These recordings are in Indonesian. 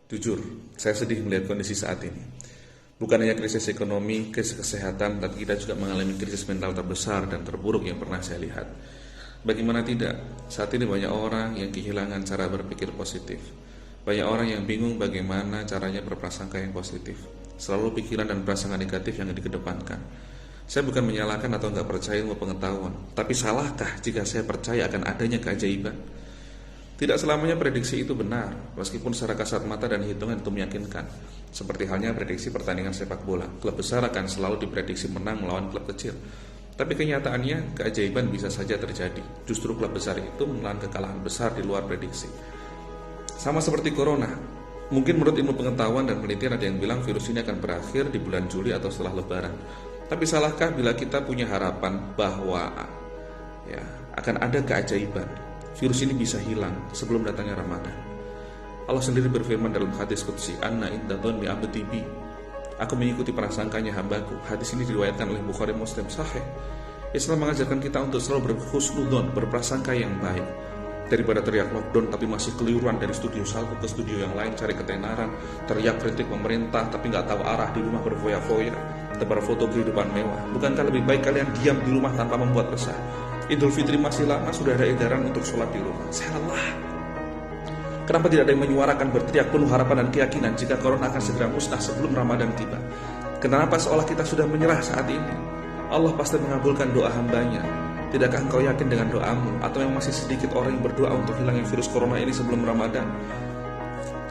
Jujur, saya sedih melihat kondisi saat ini. Bukan hanya krisis ekonomi, krisis kesehatan, tapi kita juga mengalami krisis mental terbesar dan terburuk yang pernah saya lihat. Bagaimana tidak, saat ini banyak orang yang kehilangan cara berpikir positif. Banyak orang yang bingung bagaimana caranya berprasangka yang positif. Selalu pikiran dan prasangka negatif yang dikedepankan. Saya bukan menyalahkan atau nggak percaya ilmu pengetahuan, tapi salahkah jika saya percaya akan adanya keajaiban? Tidak selamanya prediksi itu benar, meskipun secara kasat mata dan hitungan itu meyakinkan. Seperti halnya prediksi pertandingan sepak bola, klub besar akan selalu diprediksi menang melawan klub kecil. Tapi kenyataannya, keajaiban bisa saja terjadi. Justru klub besar itu menelan kekalahan besar di luar prediksi. Sama seperti corona, mungkin menurut ilmu pengetahuan dan penelitian ada yang bilang virus ini akan berakhir di bulan Juli atau setelah Lebaran. Tapi salahkah bila kita punya harapan bahwa akan ada keajaiban? Virus ini bisa hilang sebelum datangnya Ramadan. Allah sendiri berfirman dalam hadis qudsi, "Anna indaton bi abdi bi." Aku mengikuti prasangkanya hambaku. Hadis ini diriwayatkan oleh Bukhari Muslim sahih. Islam mengajarkan kita untuk selalu berhusnudzon, berprasangka yang baik. Daripada teriak lockdown tapi masih keliruan dari studio satu ke studio yang lain cari ketenaran, teriak kritik pemerintah tapi nggak tahu arah, di rumah berfoya-foya, tebar foto kehidupan mewah. Bukankah lebih baik kalian diam di rumah tanpa membuat resah? Idul Fitri masih lama, sudah ada edaran untuk sholat di rumah. Salah. Kenapa tidak ada yang menyuarakan berteriak penuh harapan dan keyakinan jika corona akan segera musnah sebelum Ramadan tiba? Kenapa seolah kita sudah menyerah saat ini? Allah pasti mengabulkan doa hambanya. Tidakkah engkau yakin dengan doamu? Atau memang masih sedikit orang yang berdoa untuk hilangnya virus corona ini sebelum Ramadan?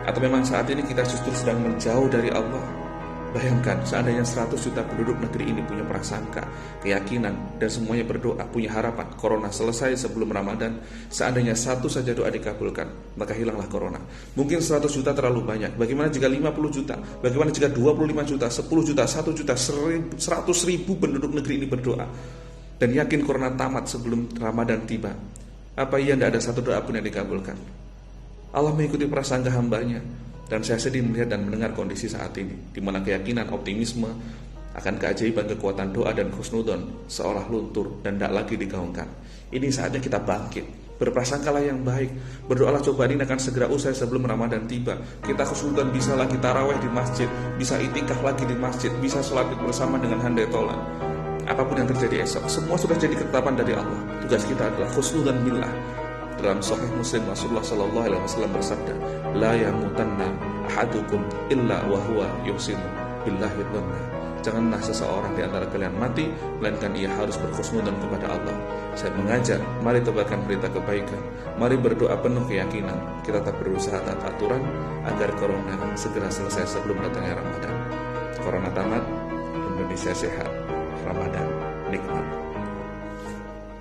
Atau memang saat ini kita justru sedang menjauh dari Allah? Bayangkan seandainya 100 juta penduduk negeri ini punya prasangka, keyakinan, dan semuanya berdoa, punya harapan corona selesai sebelum Ramadan. Seandainya satu saja doa dikabulkan, maka hilanglah corona. Mungkin 100 juta terlalu banyak. Bagaimana jika 50 juta? Bagaimana jika 25 juta, 10 juta, 1 juta, 100 ribu penduduk negeri ini berdoa dan yakin corona tamat sebelum Ramadan tiba? Apa iya tidak ada satu doa pun yang dikabulkan? Allah mengikuti prasangka hambanya. Dan saya sedih melihat dan mendengar kondisi saat ini, di mana keyakinan, optimisme akan keajaiban, kekuatan doa dan husnudon seolah luntur dan tidak lagi digaungkan. Ini saatnya kita bangkit, berprasangkalah yang baik, berdoalah cobaan ini akan segera usai sebelum Ramadan tiba. Kita husnudon bisa lagi taraweh di masjid, bisa itikaf lagi di masjid, bisa sholat bersama dengan handai tolan. Apapun yang terjadi esok, semua sudah jadi ketetapan dari Allah. Tugas kita adalah husnudon billah. Dalam Sahih Muslim, Rasulullah SAW bersabda, "La yamutanna ahadukum illa wa huwa yuhsinu billahi dhanna." Janganlah seseorang di antara kalian mati melainkan ia harus berhusnudzon kepada Allah. Saya mengajak, mari tebarkan berita kebaikan, mari berdoa penuh keyakinan. Kita tetap berusaha taat aturan agar corona segera selesai sebelum datangnya Ramadan. Corona tamat, Indonesia sehat, Ramadan nikmat.